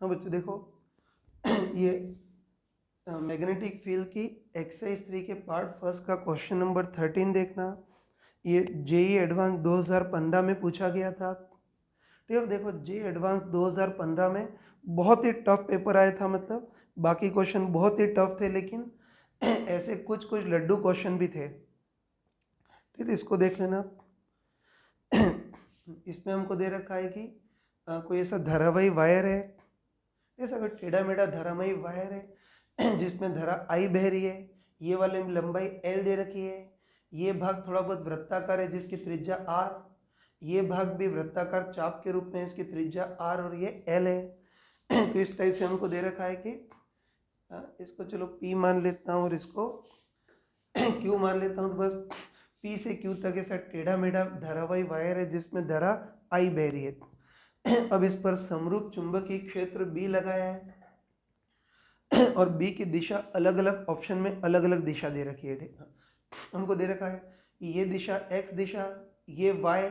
हाँ बच्चों देखो, ये मैग्नेटिक फील्ड की एक्सरसाइज 3 के पार्ट फर्स्ट का क्वेश्चन नंबर 13 देखना। ये जेई एडवांस 2015 में पूछा गया था। ठीक है, देखो जेई एडवांस 2015 में बहुत ही टफ पेपर आया था, मतलब बाकी क्वेश्चन बहुत ही टफ थे, लेकिन ऐसे कुछ कुछ लड्डू क्वेश्चन भी थे। ठीक है, इसको देख लेना। इसमें हमको दे रखा है कि कोई ऐसा धारावाही वायर है, ऐसा कोई टेढ़ा मेढ़ा धारावाही वायर है जिसमें धारा आई बह रही है। ये वाले में लंबाई एल दे रखी है। ये भाग थोड़ा बहुत वृत्ताकार है जिसकी त्रिज्या आर। ये भाग भी वृत्ताकार चाप के रूप में, इसकी त्रिज्या आर और ये एल है। तो इस टाइप से हमको दे रखा है कि इसको चलो पी मान लेता हूँ और इसको क्यू मान लेता हूँ। तो बस पी से क्यू तक ऐसा टेढ़ा मेढ़ा धारावाही वायर है जिसमें धारा आई बह रही है। अब इस पर समरूप चुंबकीय क्षेत्र बी लगाया है और बी की दिशा अलग अलग ऑप्शन में अलग अलग दिशा दे रखी है। हमको दे रखा है कि ये दिशा एक्स दिशा, ये वाई,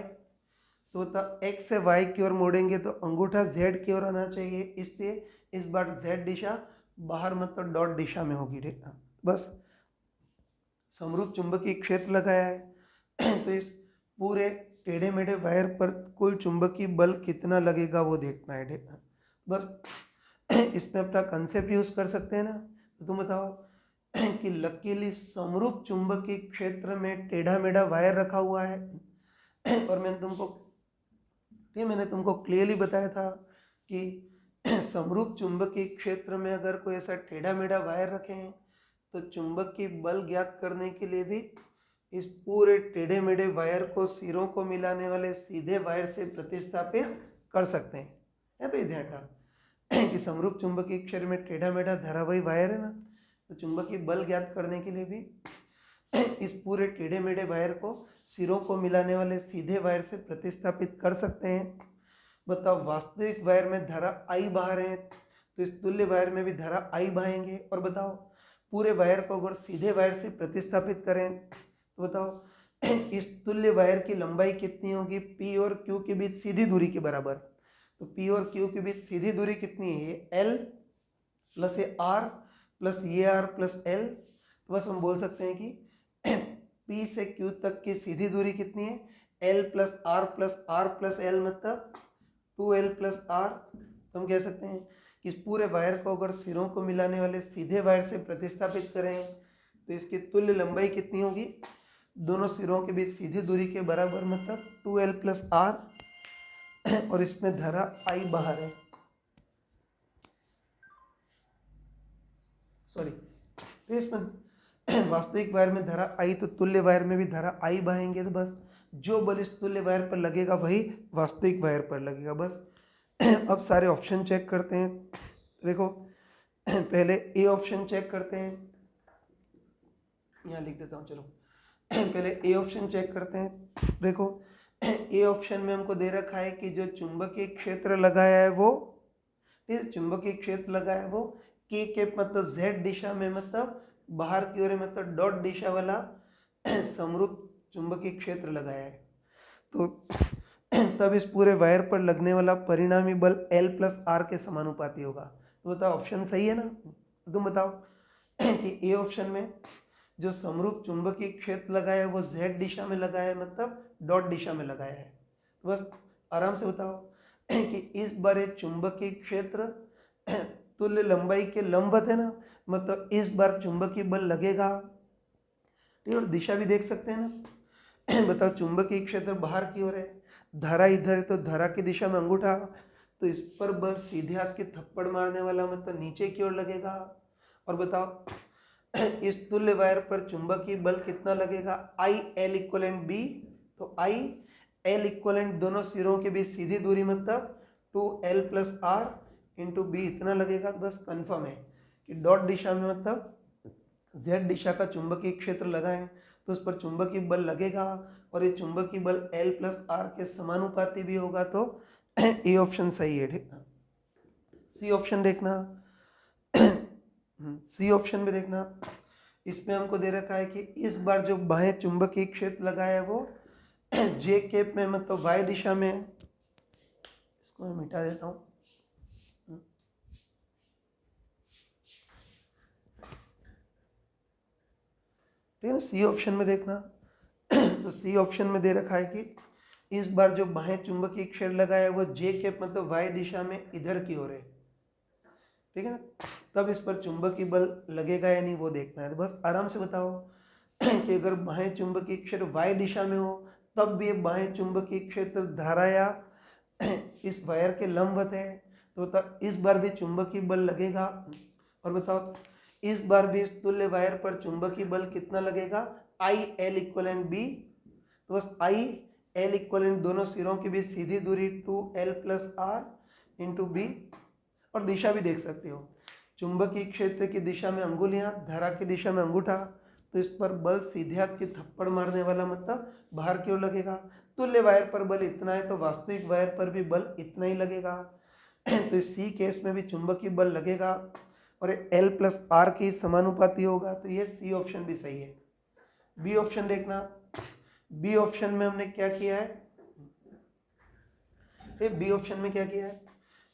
तो एक्स से वाई की ओर मोड़ेंगे तो अंगूठा जेड की ओर आना चाहिए, इसलिए इस बार जेड दिशा बाहर मतलब डॉट दिशा में होगी। ठीक, बस समरूप चुंबकीय क्षेत्र लगाया है तो इस पूरे टेढ़े मेढ़े वायर पर कुल चुंबकीय बल कितना लगेगा वो देखना है। ठीक, बस इसमें अपना कंसेप्ट यूज कर सकते हैं ना। तो तुम बताओ कि लकीली समरूप चुंबकीय क्षेत्र में टेढ़ा मेढ़ा वायर रखा हुआ है और मैंने तुमको क्लियरली बताया था कि समरूप चुंबकीय क्षेत्र में अगर कोई ऐसा टेढ़ा मेढ़ा वायर रखे हैं तो चुंबकीय बल ज्ञात करने के लिए भी इस पूरे टेढ़े मेढ़े वायर को सिरों को मिलाने वाले सीधे वायर से प्रतिस्थापित कर सकते हैं। है तो ये ध्यान रखा कि समरूप चुंबकीय क्षेत्र में टेढ़ा मेढ़ा धारावाही वायर है ना, तो चुंबकीय बल ज्ञात करने के लिए भी इस पूरे टेढ़े मेढ़े वायर को सिरों को मिलाने वाले सीधे वायर से प्रतिस्थापित कर सकते हैं। बताओ वास्तविक वायर में धारा आई बहा रहे हैं तो इस तुल्य वायर में भी धारा आई बहाएंगे। और बताओ पूरे वायर को अगर सीधे वायर से प्रतिस्थापित करें तो बताओ इस तुल्य वायर की लंबाई कितनी होगी, पी और क्यू के बीच सीधी दूरी के बराबर। तो पी और क्यू के बीच सीधी दूरी कितनी है, ये एल प्लस ये आर प्लस ये आर प्लस एल। तो बस हम बोल सकते हैं कि पी से क्यू तक की सीधी दूरी कितनी है, L plus R plus L मतलब 2l प्लस आर। तो हम कह सकते हैं कि इस पूरे वायर को अगर सिरों को मिलाने वाले सीधे वायर से प्रतिस्थापित करें तो इसकी तुल्य लंबाई कितनी होगी, दोनों सिरों के बीच सीधी दूरी के बराबर मतलब 2l प्लस आर और इसमें धारा आई बाहर है, सॉरी। तो इसमें वास्तविक वायर में धारा आई तो तुल्य वायर में भी धारा आई बहाएंगे। तो बस जो बल इस तुल्य वायर पर लगेगा वही वास्तविक वायर पर लगेगा। बस अब सारे ऑप्शन चेक करते हैं। देखो पहले ए ऑप्शन चेक करते हैं, यहाँ लिख देता हूँ चलो। पहले ए ऑप्शन चेक करते हैं। देखो ए ऑप्शन में हमको दे रखा है कि जो चुंबकीय क्षेत्र लगाया है वो, चुंबकीय क्षेत्र लगाया है वो के मतलब जेड दिशा में, मतलब बाहर की ओर मतलब डॉट दिशा वाला समरूप चुंबकीय क्षेत्र लगाया है। तो तब इस पूरे वायर पर लगने वाला परिणामी बल एल प्लस आर के समानुपाती होगा। तो बताओ ऑप्शन सही है ना। तो तुम बताओ कि ए ऑप्शन में जो समरूप चुंबकीय क्षेत्र लगाया है वो जेड दिशा में लगाया है, मतलब डॉट दिशा में लगाया है। तो बस आराम से बताओ कि इस बार एक चुंबकीय क्षेत्र तुल्य लंबाई के लंबवत है ना, मतलब इस बार चुंबकीय बल लगेगा। ठीक है, और दिशा भी देख सकते हैं ना। बताओ चुंबकीय क्षेत्र बाहर की ओर है, धारा इधर है तो धारा की दिशा में अंगूठा, तो इस पर बल सीधे हाथ के थप्पड़ मारने वाला मतलब नीचे की ओर लगेगा। और बताओ इस तुल्य वायर पर चुंबकीय बल कितना लगेगा, आई एल इक्वलेंट बी। तो आई एल इक्वलेंट दोनों सिरों के बीच सीधी दूरी मतलब 2l plus are into B इतना लगेगा। बस कंफर्म है कि डॉट दिशा में मतलब z दिशा का चुंबकीय क्षेत्र लगाएं तो उस पर चुंबकीय बल लगेगा और ये चुंबकीय बल L प्लस आर के समानुपाती भी होगा। तो ए ऑप्शन सही है। ठीक, सी ऑप्शन देखना। सी ऑप्शन में देखना, इसमें हमको दे रखा है कि इस बार जो बाह्य चुंबकीय क्षेत्र लगाया है वो जे केप में मतलब y दिशा में, इसको मैं मिटा देता हूँ। ठीक है ना। सी ऑप्शन में देखना तो सी ऑप्शन में दे रखा है कि इस बार जो बाहें चुंबकीय क्षेत्र लगा है वो जे कैप मतलब वाई दिशा में इधर की ओर है, ठीक है ना। तब इस पर चुंबकीय बल लगेगा या नहीं वो देखना है। तो बस आराम से बताओ कि अगर बाहें चुंबकीय क्षेत्र वाई दिशा में हो तब भी बाहें चुंबकीय क्षेत्र धारा या इस वायर के लंबवत है, तो तब इस बार भी चुंबकीय बल लगेगा। और बताओ इस बार भी इस तुल्य वायर पर चुंबकीय बल कितना लगेगा, आई एल इक्वलेंट बी। तो बस आई एल इक्वलेंट दोनों सिरों के बीच सीधी दूरी 2l plus are into B. और दिशा भी देख सकते हो, चुंबकीय क्षेत्र की दिशा में अंगुलियां, धारा की दिशा में अंगूठा। तो इस पर बल सीधे हाथ की थप्पड़ मारने वाला मतलब बाहर की ओर लगेगा। तुल्य वायर पर बल इतना है तो वास्तविक वायर पर भी बल इतना ही लगेगा। तो इस सी केस में भी चुंबकीय बल लगेगा और एल प्लस आर के समानुपाती होगा। तो ये सी ऑप्शन भी सही है। बी ऑप्शन देखना, बी ऑप्शन में हमने क्या किया है, बी ऑप्शन में क्या किया है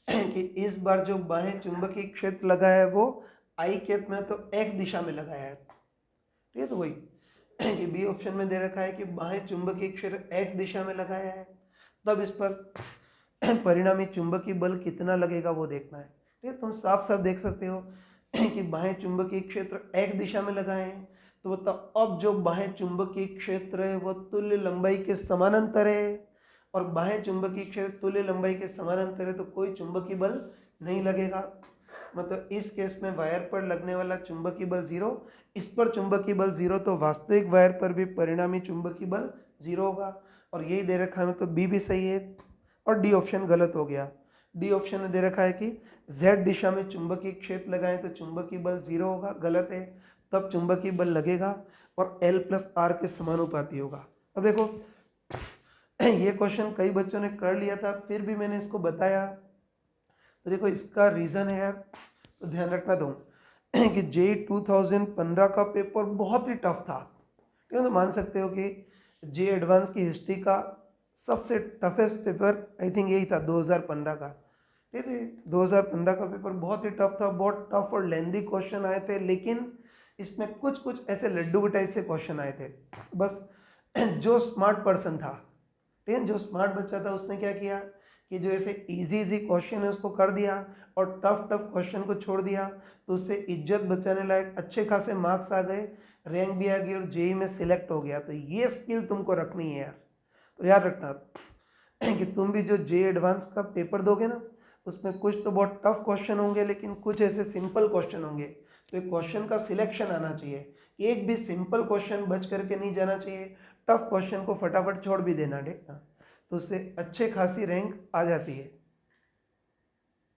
कि इस बार जो बाहें चुंबकीय क्षेत्र लगा है वो आई कैप में तो एक्स दिशा में लगाया है, ठीक है। तो वही कि बी ऑप्शन में दे रखा है कि बाहें चुंबकीय क्षेत्र एक्स दिशा में लगाया है, तब इस पर परिणामी चुंबकीय बल कितना लगेगा वो देखना है, ठीक है। तुम साफ साफ देख सकते हो कि बाहें चुंबकीय क्षेत्र एक्स दिशा में लगाए हैं, तो बताओ अब जो बाहें चुंबकीय क्षेत्र है वो तुल्य लंबाई के समानांतर है, और बाहें चुंबकीय क्षेत्र तुल्य लंबाई के समानांतर है तो कोई चुंबकीय बल नहीं लगेगा। मतलब इस केस में वायर पर लगने वाला चुंबकीय बल जीरो, इस पर चुंबकीय बल जीरो, तो वास्तविक वायर पर भी परिणामी चुंबकीय बल जीरो होगा। और यही दे रखा है तो बी भी सही है और डी ऑप्शन गलत हो गया। डी ऑप्शन में दे रखा है कि जेड दिशा में चुंबकीय क्षेत्र लगाएं तो चुंबकीय बल जीरो होगा, गलत है। तब चुंबकीय बल लगेगा और एल प्लस आर के समानुपाती होगा। अब देखो ये क्वेश्चन कई बच्चों ने कर लिया था फिर भी मैंने इसको बताया, तो देखो इसका रीज़न है यार, तो ध्यान रखना दूँ कि जे 2015 का पेपर बहुत ही टफ था, ठीक है। तो मान सकते हो कि जे एडवांस की हिस्ट्री का सबसे टफेस्ट पेपर आई थिंक यही था 2015 का, ठीक है। 2015 का पेपर बहुत ही टफ था, बहुत टफ और लेंदी क्वेश्चन आए थे, लेकिन इसमें कुछ कुछ ऐसे लड्डू के टाइप से क्वेश्चन आए थे। बस जो स्मार्ट पर्सन था, ठीक है, जो स्मार्ट बच्चा था उसने क्या किया कि जो ऐसे इजी इजी क्वेश्चन है उसको कर दिया और टफ टफ क्वेश्चन को छोड़ दिया, तो उससे इज्जत बचाने लायक अच्छे खासे मार्क्स आ गए, रैंक भी आ गई और जेई में सिलेक्ट हो गया। तो ये स्किल तुमको रखनी है यार। तो याद रखना कि तुम भी जो जे एडवांस का पेपर दोगे ना उसमें कुछ तो बहुत टफ क्वेश्चन होंगे लेकिन कुछ ऐसे सिंपल क्वेश्चन होंगे, तो एक क्वेश्चन का सिलेक्शन आना चाहिए, एक भी सिंपल क्वेश्चन बच करके नहीं जाना चाहिए, टफ क्वेश्चन को फटाफट छोड़ भी देना, ठीक ना। तो उससे अच्छे खासी रैंक आ जाती है।